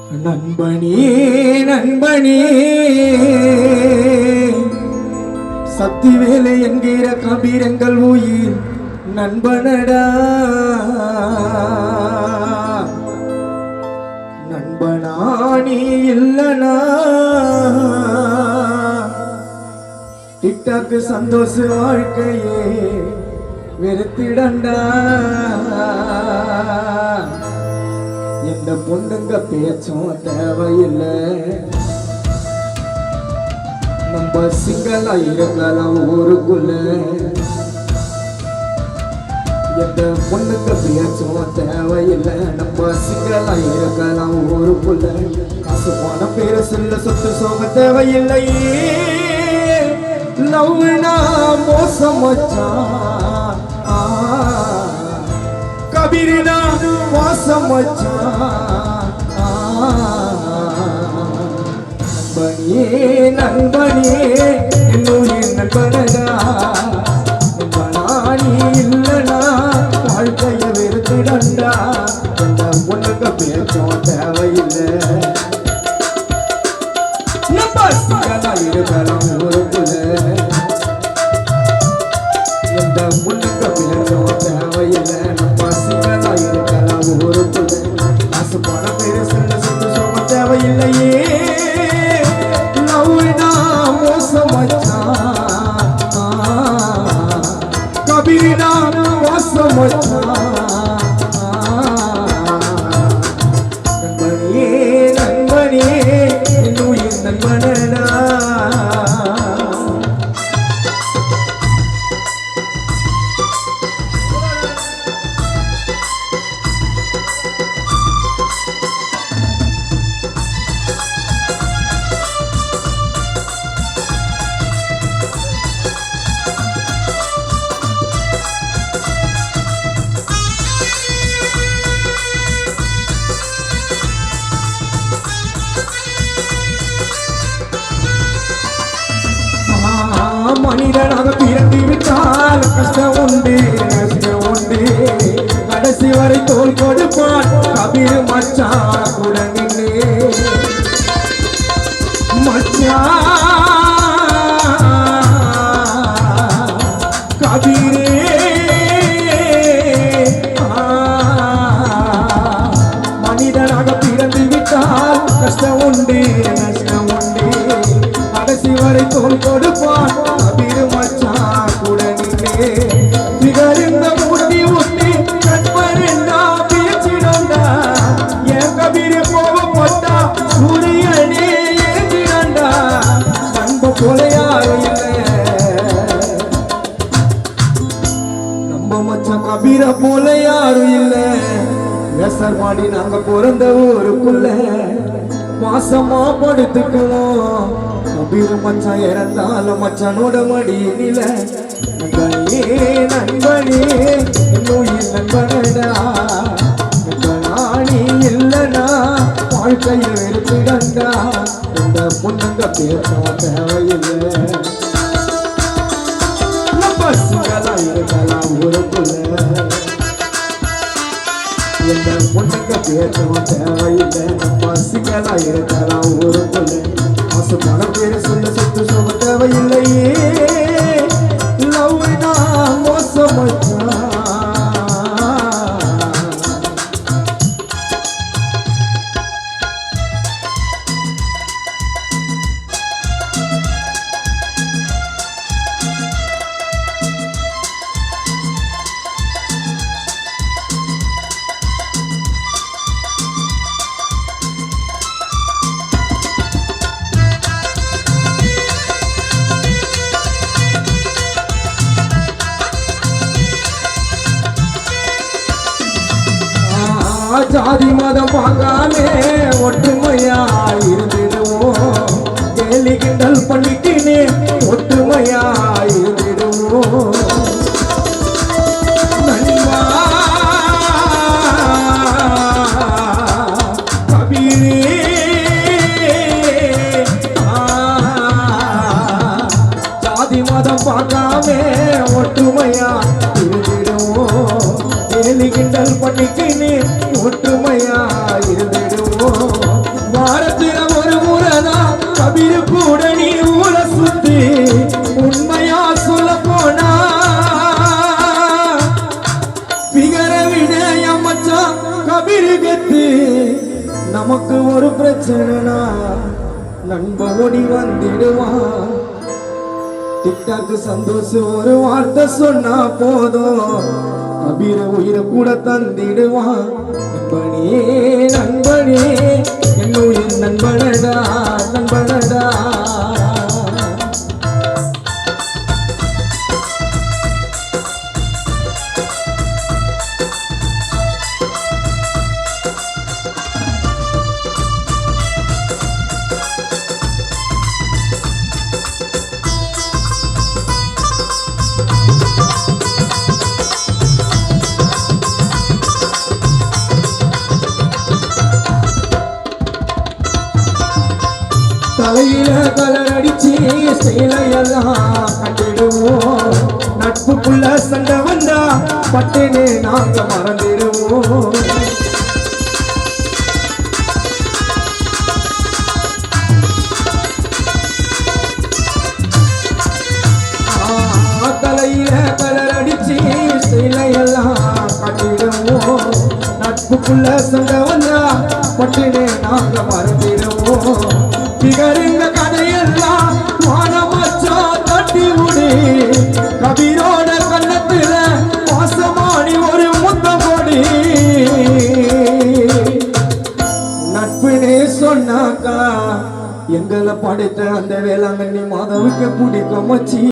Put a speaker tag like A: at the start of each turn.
A: நண்பனே நண்பனே சக்திவேலை என்கிற கபீரங்கள் உயிர் நண்பனடா நண்பனா நீ இல்லனா டிக்டாக் சந்தோஷ வாழ்க்கையே வெறுத்திடண்டா எந்த பொண்ணுங்க பேச்சும் தேவையில்லை நம்ம சிங்களா இருக்கலாம் ஊருக்குள்ள எந்த பொண்ணுங்க பேச்சும் தேவையில்லை நம்ம சிங்களா இருக்கலாம் ஊருக்குள்ள காசு போன பேரு சொல்ல சொத்து சோக தேவையில்லை லவ்னா மோசம் மச்சான் கபீரனா மோசம் மச்சான் நண்பனே நண்பனே என்னுயிர் நண்பனடா நண்பனா நீ இல்லனா வாழ்க்கைய வெறுத்திடண்டா எந்த பொண்ணுங்க பேச்சும் தேவையில்லை நம்ம சிங்களா இருக்கலாம் ஊருக்குள்ள எந்த பொண்ணுங்க பேச்சும் தேவையில்லை நம்ம சிங்களா இருக்கலாம் ஊருக்குள்ள காசு பண பேரு சொல்ல சொத்து சோகம் தேவையில்லையே லவ்னா மோசம் மச்சான் கபீரனா மோசம் மச்சான் நண்பனே நண்பனே என்னுயிர் நண்பனடா மனிதனாக பிறந்து விட்டால் கஷ்டம் உண்டு நஷ்டம் உண்டு கடைசி வரை தோல் கொடுப்பான் கபீர் மச்சான் கூட நின்று மச்சான் கபீரே மனிதனாக பிறந்து விட்டால் கஷ்டம் உண்டு நஷ்டம் உண்டு கடைசி வரை தோல் கொடுப்பான் கபீர் மச்சான் கூட நின்று பிகர்ந்த மூட்டி ஊட்டி கண்பரண்டா பேச்சிடண்டா என் கபீர் கோபப்பட்டா சூரியனே ஏந்திடண்டா நண்ப போல யாரும் இல்லை நம்ம மச்சான் கபீர போல யாரும் இல்லை வேசர் மாடி நாங்க பிறந்த ஊருக்குள்ள மாசமா படுத்துக்குவோம் கபீர் மச்சான் இறந்தாலும் மச்சானோட மடியில நண்பனே நண்பனே என்னுயிர் நண்பனடா நண்பனா நீ இல்லனா வாழ்க்கையில் வெறுத்திடண்டா இந்த பொண்ணுங்க பேசும் தேவையில்லை நம்ம சிங்களா இருக்கலாம் ஊருக்குள்ள எந்த பொண்ணுங்க பேசும் தேவையில்லை நம்ம சிங்களா இருக்கலாம் ஊருக்குள்ள காசு பணம் பேரு சொல்ல சொத்து சோக தேவையில்லையே லவ்னா மோசம் மச்சான் ஜாதி மதம் பார்க்காமே ஒற்றுமையா இருந்திடுவோம் கேலி கிண்டல் பண்ணிக்கினே ஒற்றுமையா இருந்திடுவோம் நண்பா கபீரே ஜாதி மதம் பார்க்காமே ஒற்றுமையா இருந்திடுவோம் கேலி கிண்டல் பண்ணிக்கினே ஒற்றுமையா இருந்திடுவோம் நமக்கு ஒரு பிரச்சனைனா நண்பன் ஓடி வந்துடுவான். டிக்டாக் சந்தோஷ் ஒரு வார்த்தை சொன்னா போதும் கபீர உயிரை கூட தந்திடுவான். நண்பனே நண்பனே என் உயிர் நண்பனடா நண்பனடா. தலையில கலர் அடிச்சு ஸ்டைலையெல்லாம் கட்டிடுவோம். நட்புக்குள்ள சண்டை வந்தா பட்டுன்னு நாங்க மறந்துடுவோம். தலையில கலர் அடிச்சு ஸ்டைலையெல்லாம் கட்டிடுவோம். நட்புக்குள்ள சண்டை வந்தா பட்டுன்னு நாங்க மறந்துடுவோம். பிகருங்க கதையெல்லாம் வானமச்சா தட்டி விடு. கபீரோட கண்ணத்துல வாசமாடி ஒரு முத்தம் கொடி. நட்புனே சொன்னாக்கா எங்களை படைத்த அந்த வேளாங்கண்ணி மாதவுக்கு பிடிக்கும் மச்சி.